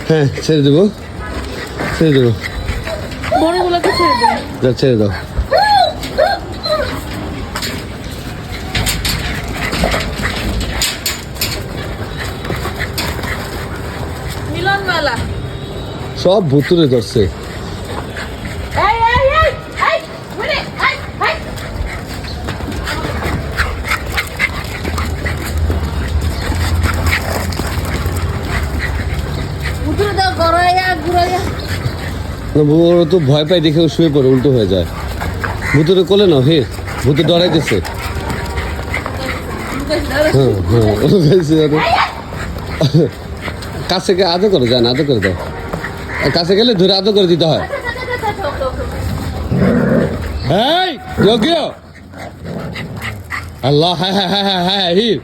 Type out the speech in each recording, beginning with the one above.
হ্যাঁ ছেড়ে দেবো, ছেড়ে দেবো, বড়গুলোকে ছেড়ে দেবো। যা ছেড়ে দাও। মিলন মেলা সব ভুতুরে ধরছে। ওরা তো ভয় পায় দেখে শুয়ে পড়ে, উল্টো হয়ে যায়। ভুতুরে কোলে নাও। হে ভুতু ডরাইতেছে। হ্যাঁ হ্যাঁ, কাছে আদর করে যায় না, আদর করে দাও। কাছে গেলে ধরে আদর করে দিতে হয়। এই যোগ্য আল্লাহ, হ্যাঁ হ্যাঁ হ্যাঁ হ্যাঁ হ্যাঁ হির,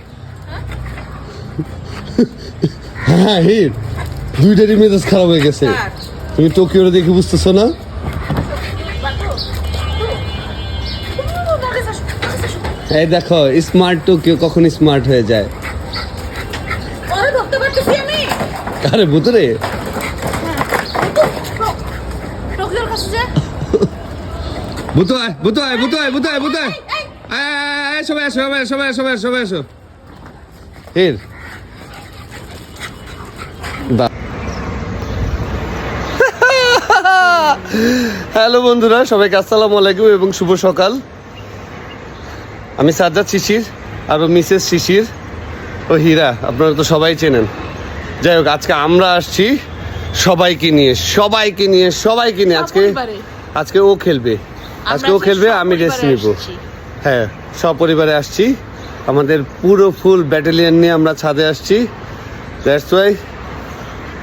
হ্যাঁ হির, দুইটারই মেজাজ খারাপ হয়ে গেছে। তুমি টোকিওরে দেখে বুঝতেছো না? এই দেখো স্মার্ট টোকিও কখন স্মার্ট হয়ে যায়। আরে ভুতুরে ভূত আয়, ভূত আয়, ভূত আয়, ভূত আয়, ভূত আয়, সবাই আসো, সবাই সবাই সবাই সবাই আসো। এর হ্যালো বন্ধুরা, সবাইকে আসসালামু আলাইকুম এবং শুভ সকাল। আমি সাজ্জাদ শিশির আর মিসেস শিশির ও হীরা, আপনারা তো সবাই চেনেন। যাই হোক, আজকে আমরা আসছি সবাইকে নিয়ে, সবাইকে নিয়ে, সবাইকে নিয়ে। আজকে ও খেলবে, আজকে ও খেলবে, আমি রেস্ট নিব। হ্যাঁ, সপরিবারে আসছি, আমাদের পুরো ফুল ব্যাটালিয়ন নিয়ে আমরা ছাদে আসছি। দ্যাটস ওয়াই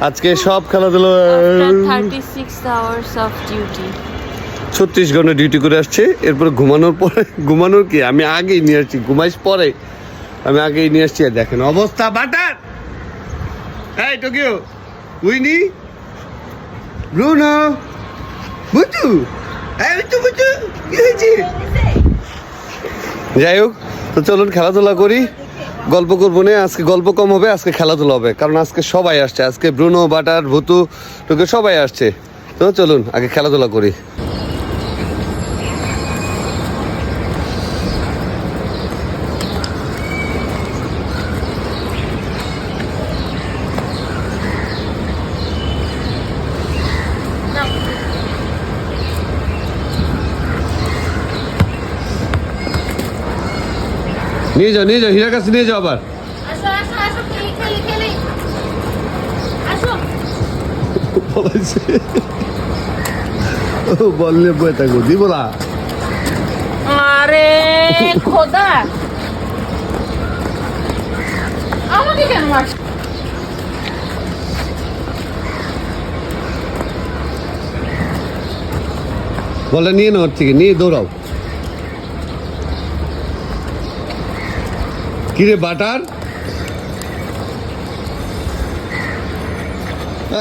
আজকে সব খেলাধুলো 36 ঘন্টা ডিউটি করে আসছে। এরপরে ঘুমানোর পরে, ঘুমানোর কি আমি আগেই নিয়ে আসছি, ঘুমাইস পরে আমি আগেই নিয়ে আসছি। দেখেন অবস্থা বাটার। এই টোকিও, উইনি, ব্রুনো, বুতু, এই বুতু, বুতু কি হয়েছে? যাই হোক, তো চলুন খেলাধুলা করি। গল্প করবো না আজকে, গল্প কম হবে, আজকে খেলাধুলা হবে, কারণ আজকে সবাই আসছে। আজকে ব্রুনো, বাটার, ভুতু, টোকিও সবাই আসছে। তো চলুন আগে খেলাধুলা করি। নিয়ে যাও, নিয়ে যাও, হীরার কাছে নিয়ে যাও আবার। বললে বয়ে থাকবো, দিব না। আরে খোদা, আমাকে কেন মারছ? বলে নিয়ে নাও, ওর থেকে নিয়ে দৌড়াও। কিরে বাটার,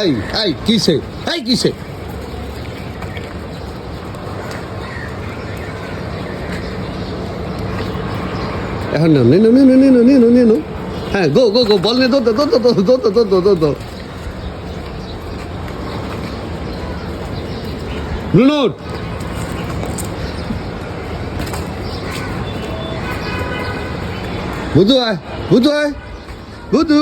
এই এই কিসে, এই কিসে? এখন না, নেনো নেনো নেনো নেনো নেনো। হ্যাঁ, গো গো গো, বল নে, দো দো দো দো দো দো দো দো দো দো। নুনুট, বুধু আয়, বুধু আয়, বুধু।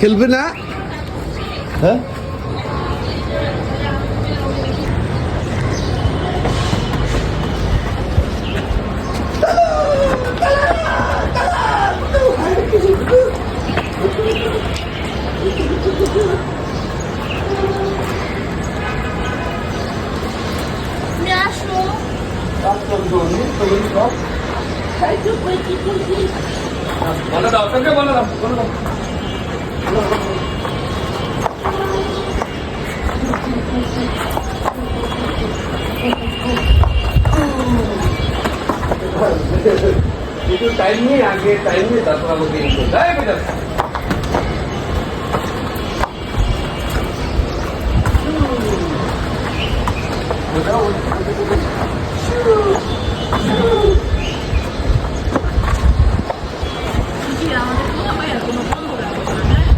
খেলবে না? হ্যাঁ, একটু টাইম নিয়ে আগে টাইম নিয়ে তারপর আমাকে আমাদের কোনো ভাইয়ের কোনো বন্ধু রাখবে না, হ্যাঁ?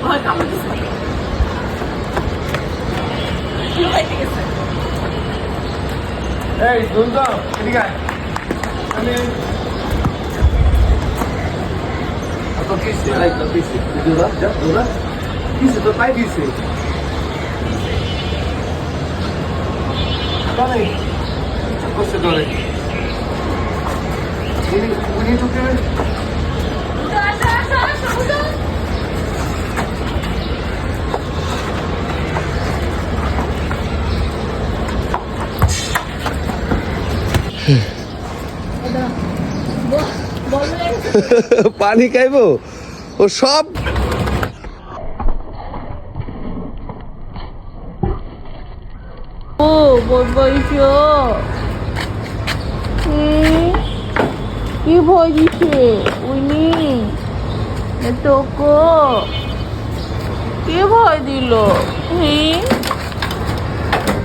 হয় কামড় দিছে। লুকাইতে গেছে। এই শুনছ এদিকে আয় আমি তো কিসে লাইক তো কিসে দুলা যা দুলা কিসে তো পাই দিছে কানে কোসে ধরে উনি তো কে আসো, আসো, আসো, আসো। পানি খাইবো ও সব ও বলছো কি ভয় দিছে উনি তোকে কে ভয় দিল?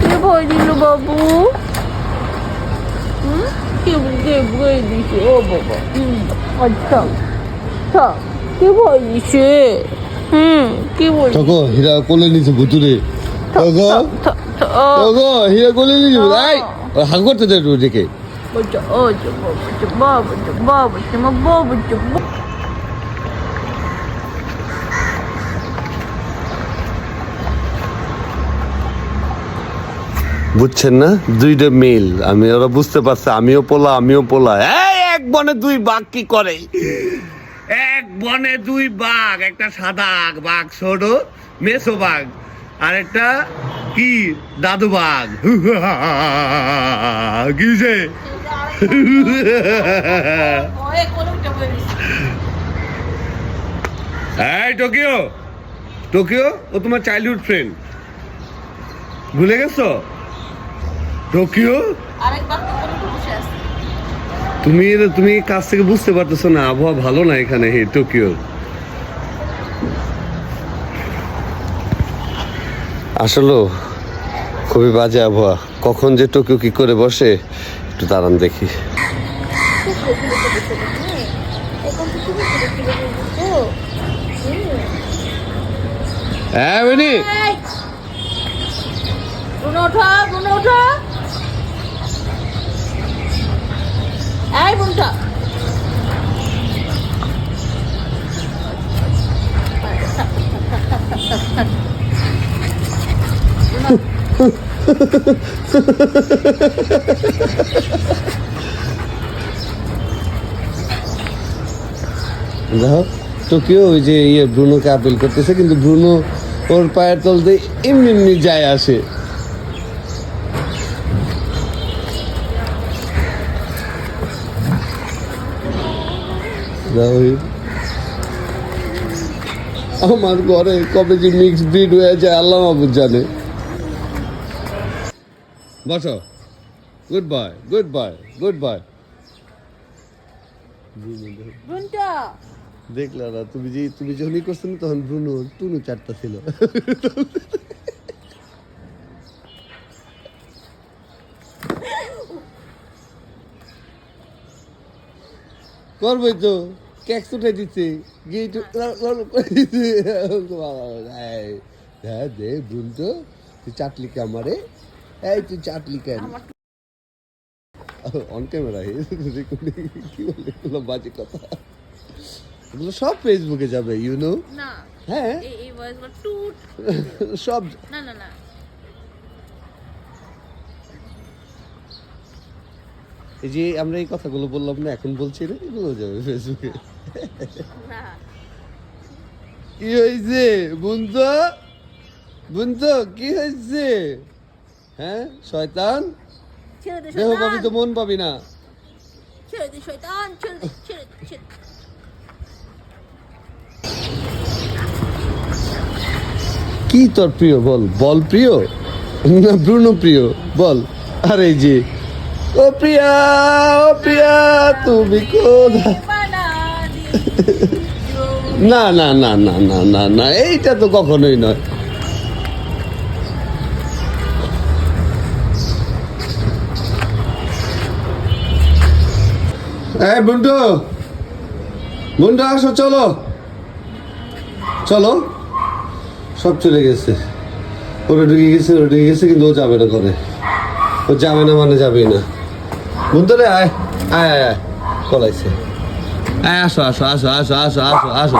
কে ভয় দিল বাবু? কে ভয় দিছে? ও বাবা আচ্ছা আচ্ছা কে ভয় দিছে? কি বল তগো হীরা কোলে নিছে ভুতুরে তগো তগো হীরা কোলে নিছে ভাই হাগ করতে দে দেখে বুঝছেন না দুইটা মিল আমি ওরা বুঝতে পারছে আমিও পোলা এই এক বনে দুই বাঘ কি করে এক বনে দুই বাঘ একটা সাদা বাঘ ছোট মেছো বাঘ আর একটা কি দাদু বাঘ কিসে এই টোকিও টোকিও ও তোমার চাইল্ডহুড ফ্রেন্ড ভুলে গেছো টোকিও তুমি কাছ থেকে বুঝতে পারতেছো না আবহাওয়া ভালো না এখানে হে টোকিও আসলে খুবই বাজে আবহাওয়া কখন যে টোকিও কি করে বসে একটু দাঁড়ান দেখি হ্যাঁ বনি ওঠা এই বোনটা দেখো টোকিও ওই যে ব্রুনোকে আপিল করতেছে কিন্তু ব্রুনো ওর পায়ের তল দিয়ে এমনি যায় আসে আমার ঘরে কবে যে মিক্স ব্রিড হয়ে যায় আল্লাহ মাহবুব জানে বসো গুড বাই বোনটা দেখলা না তুমি যখনই করছো না তখন ব্রুনো টুনু চারটা ছিল করবোই তো কেক উঠে দিচ্ছে গিয়ে দে ব্রুন তো তুই চাটলি কে আমারে এই তুই চাটলি কেন অন ক্যামেরা কি বলে বাজে কথা এগুলো সব ফেসবুকে যাবে ইউনো না হ্যাঁ এই ভয়েসগুলো টুট সব না এই যে আমরা এই কথাগুলো বললাম না এখন বলছি না এগুলো যাবে ফেসবুকে না কি হয়েছে বুনতো কি হয়েছে হ্যাঁ শয়তান ছেড়ে দে দেহ পাবি তো মন পাবি না ছেড়ে দে শয়তান, ছেড়ে দে, ছেড়ে দে, ছেড়ে দে। কি তোর প্রিয় বল, বল প্রিয় না ব্রুনো প্রিয় বল। আর এই যে ও প্রিয়া, ও প্রিয়া তুমি কোথায়? বানা দিও। না না না না না না না, এইটা তো কখনোই নয়। এই বন্ধু, বন্ধু আসো, চলো চলো। সব চলে গেছে, ওরা ঢুকে গেছে, ওরা ঢুকে গেছে, কিন্তু ও যাবে না করে। ও যাবে না মানে যাবেই না। বন্ধু রে আয় আয় আয় আয়, পলাইছে। আয় আসো আসো আসো আসো আসো আসো আসো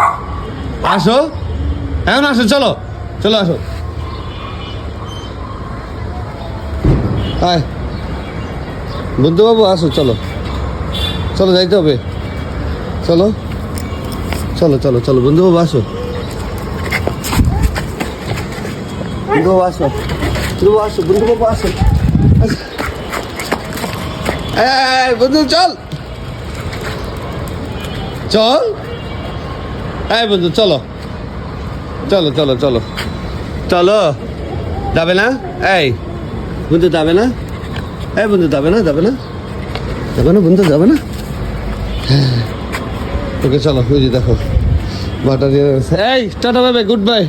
আসো, এখন আসো, চলো চলো আসো। আয় বন্ধু বাবু আসো, চলো চলো, যাইতে হবে, চলো চলো চলো চলো বন্ধু বাবু আসো, বন্ধু বাবু আসো, বন্ধু বাবু আসো, বন্ধু বাবু আসো, আসো। এই বন্ধু চল চল, এই বন্ধু চলো চলো চলো চলো চলো। যাবে না? এই বন্ধু যাবে না? এই বন্ধু যাবে না? যাবে না? যাবে না বন্ধু, যাবে না? ওকে চলো, ওই যে দেখো বাটা দিয়ে রয়েছে। এই tata bye bye, good bye.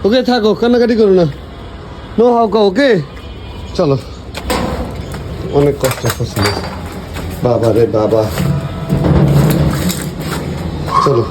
Okay থাকো, কান্নাকাটি করো না, নো হাউকা, ওকে চলো। অনেক কষ্ট করছিল বাবা রে বাবা, চলো।